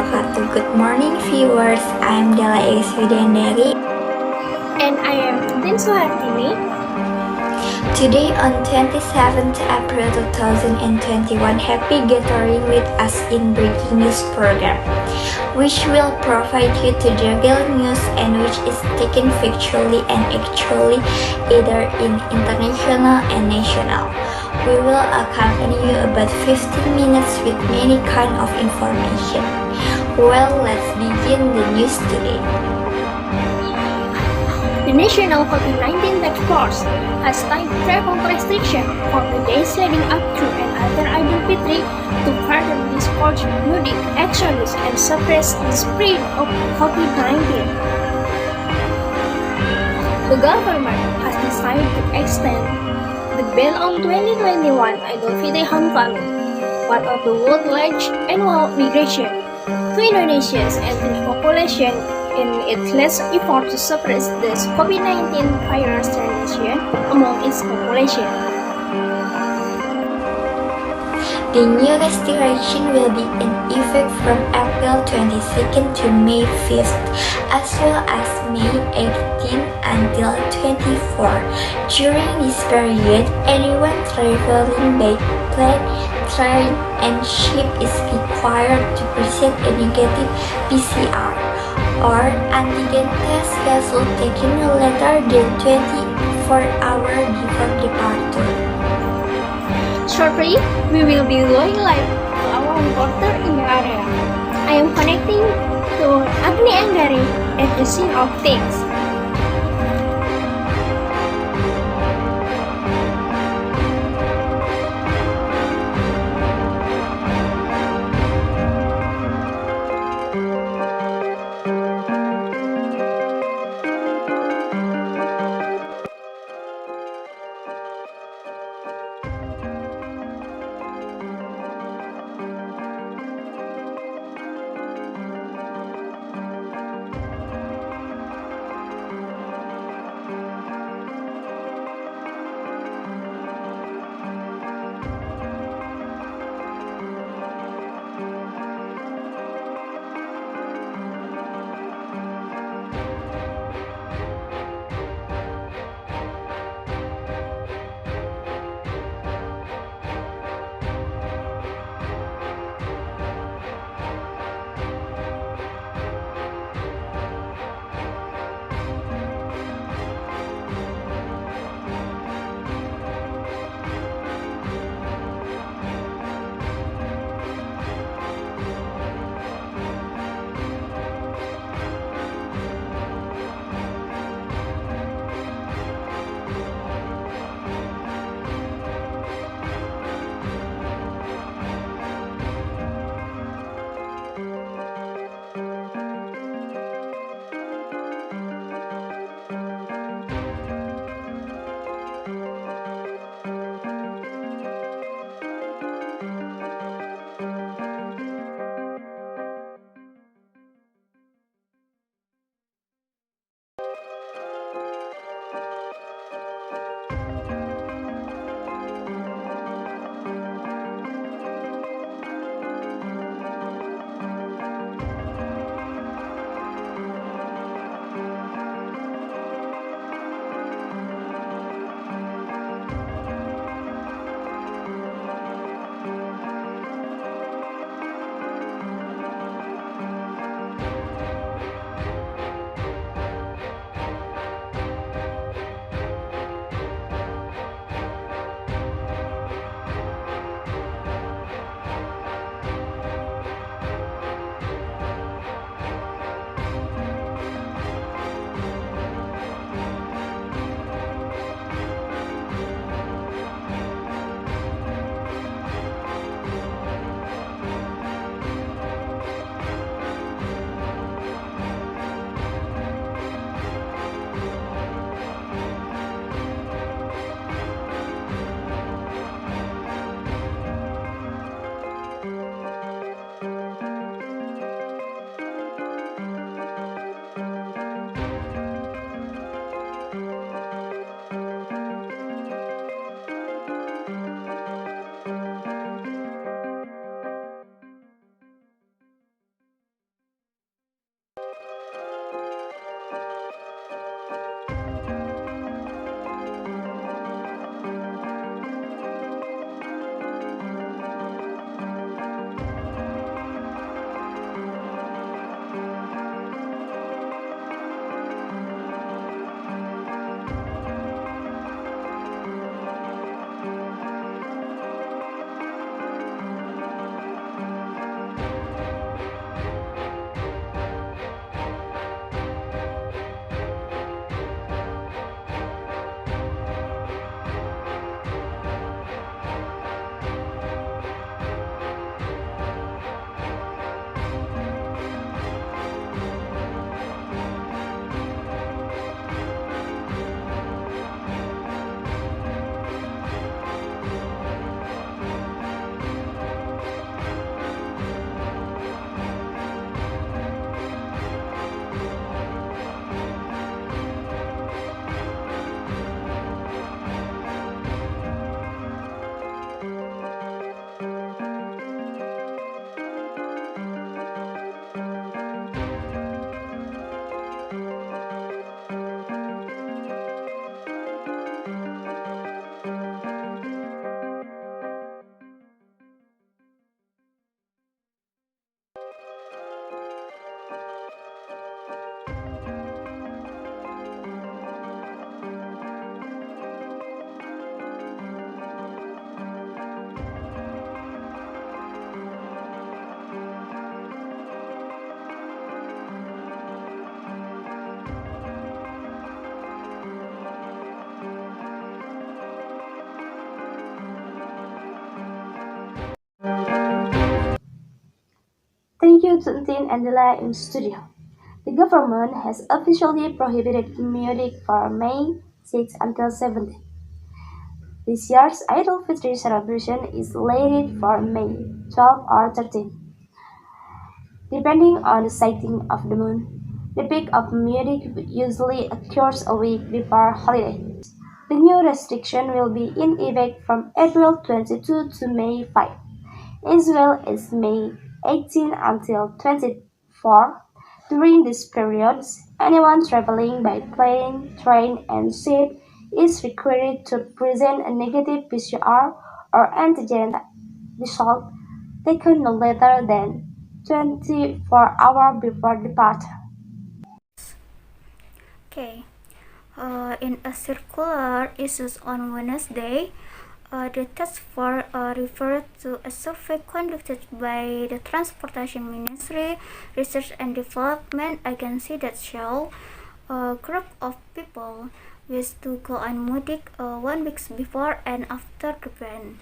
wabarakatuh. Good morning viewers, I'm Della Widyandari. And I am Entin Suhartini. Today on 27th April 2021, happy gathering with us in Breaking News program, which will provide you to juggle news and which is taken factually and actually either in international and national. We will accompany you about 15 minutes with many kind of information. Well, let's begin the news today. The National COVID-19 Task Force has tight travel restriction for the days leading up to and after Idul Fitri to further discourage mudik, exodus, and suppress the spread of COVID-19. The government has decided to extend the ban on 2021 Idul Fitri homecoming, part of the world's largest annual migration to Indonesia's ethnic population in its last effort to suppress the COVID-19 virus transmission among its population. The new restoration will be in effect from April 22nd to May 5th, as well as May 18 until 24. During this period, anyone traveling by plane, train, and ship is required to present a negative PCR or antigen test result taken no later than 24 hours before departure. Shortly, we will be going live to our reporter in the area. I am connecting to Agni at the scene of things. Thank you to Entin and Della in studio. The government has officially prohibited music for May 6 until 17. This year's Idul Fitri celebration is slated for May 12 or 13, depending on the sighting of the moon. The peak of music usually occurs a week before holiday. The new restriction will be in effect from April 22 to May 5, as well as May 18 until 24. During these periods, anyone traveling by plane, train, and ship is required to present a negative PCR or antigen result taken no later than 24 hours before departure. Okay. In a circular issued on Wednesday, the task force referred to a survey conducted by the Transportation Ministry Research and Development Agency that show a group of people wish to go on mudik 1 week before and after the ban.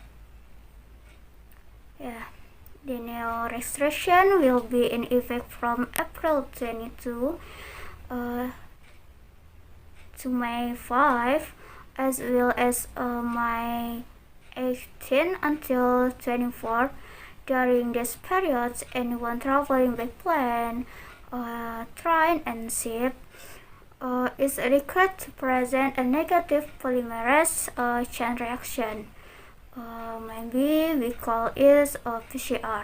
The new restriction will be in effect from April 22 to May 5, as well as May 18 until 24. During these periods, anyone traveling by plane, train, and ship is required to present a negative polymerase chain reaction. Maybe we call it a PCR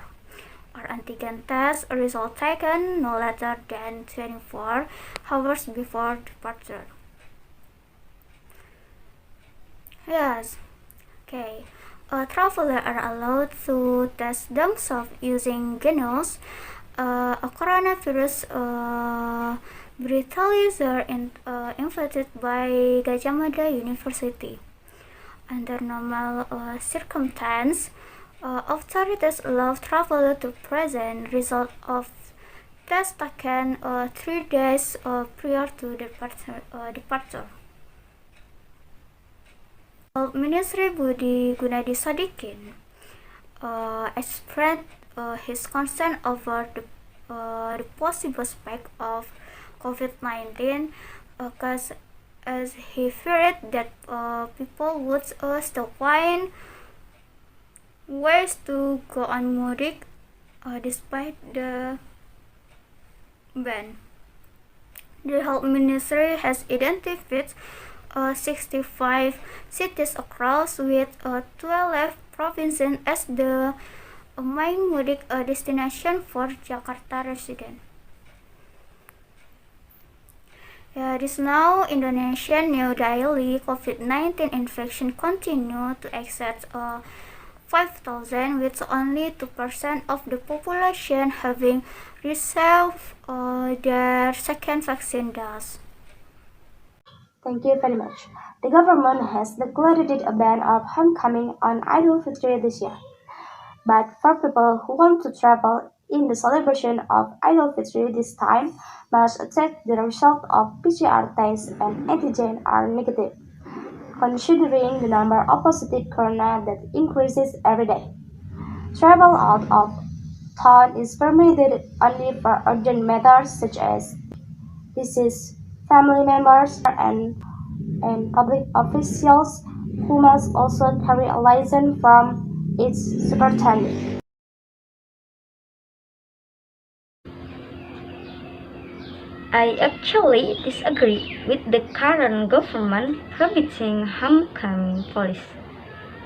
or antigen test result taken no later than 24 hours before departure. Yes. Okay. Travelers are allowed to test themselves using genomes, a coronavirus breathalyzer invented by Gajah Mada University. Under normal circumstances, authorities allow travelers to present results of tests taken 3 days prior to departure. Ministry Budi Gunadi Sadikin expressed his concern over the possible spike of COVID-19 as he feared that people would still find ways to go on mudik despite the ban. The Health Ministry has identified 65 cities across with 12 provinces as the main mudik destination for Jakarta residents. This now Indonesian new daily COVID-19 infection continue to exceed 5,000, with only 2% of the population having received their second vaccine dose. Thank you very much. The government has declared it a ban of homecoming on Idul Fitri this year. But for people who want to travel in the celebration of Idul Fitri this time, must check the result of PCR test and antigen are negative, considering the number of positive corona that increases every day. Travel out of town is permitted only for urgent matters such as visits, family members, and public officials who must also carry a license from its superintendent. I actually disagree with the current government prohibiting homecoming policy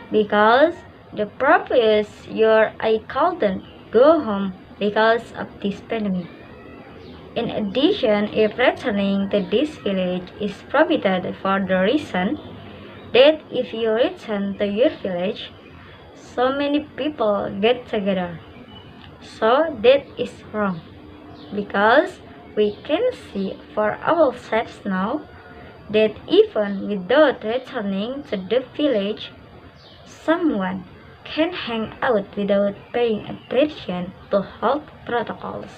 because the previous year I couldn't go home because of this pandemic. In addition, if returning to this village is prohibited for the reason that if you return to your village, so many people get together. So that is wrong, because we can see for ourselves now that even without returning to the village, someone can hang out without paying attention to health protocols.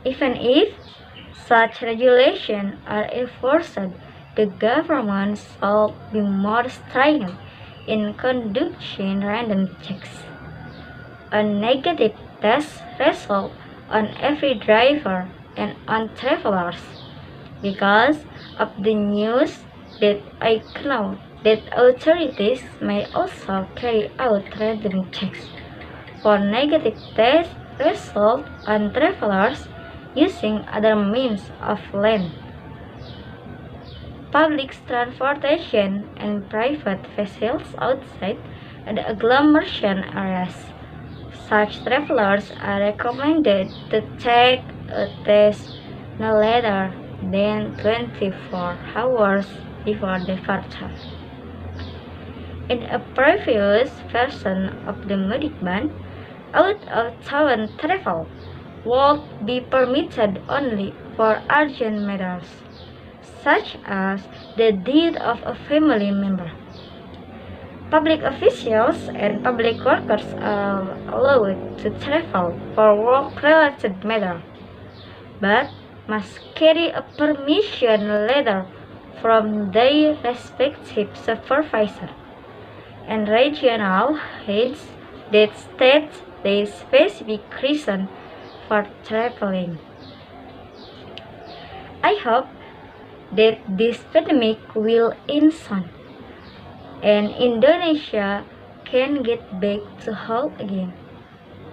Even if such regulations are enforced, the government should be more stringent in conducting random checks. a negative test result on every driver and on travelers. Because of the news that I know that authorities may also carry out random checks for negative test result on travelers using other means of land, public transportation, and private vessels outside the agglomeration areas. Such travelers are recommended to take a test no later than 24 hours before departure. In a previous version of the mudik ban, out-of-town travel would be permitted only for urgent matters, such as the death of a family member. Public officials and public workers are allowed to travel for work-related matters, but must carry a permission letter from their respective supervisor and regional heads that states the specific reason for traveling. I hope that this pandemic will end soon and Indonesia can get back to whole again.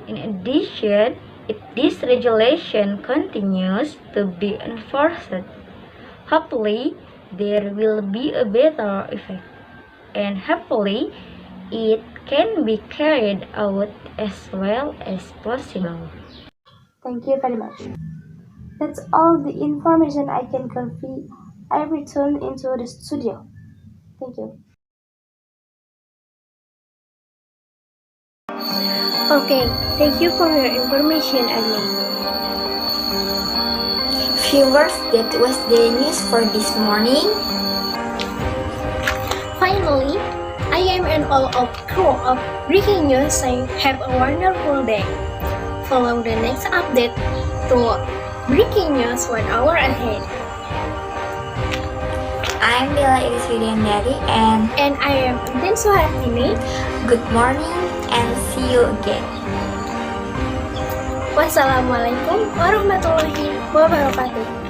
In addition, if this regulation continues to be enforced, hopefully there will be a better effect, and hopefully it can be carried out as well as possible. Thank you very much. That's all the information I can convey. I return into the studio. Thank you. Okay, thank you for your information, Agni. Viewers, that was the news for this morning. Finally, I am and all of crew of Breaking News saying have a wonderful day. Follow the next update to Breaking News 1 hour ahead. I'm Della Widyandari and I am Entin Suhartini. good morning and see you again. Wassalamualaikum warahmatullahi wabarakatuh.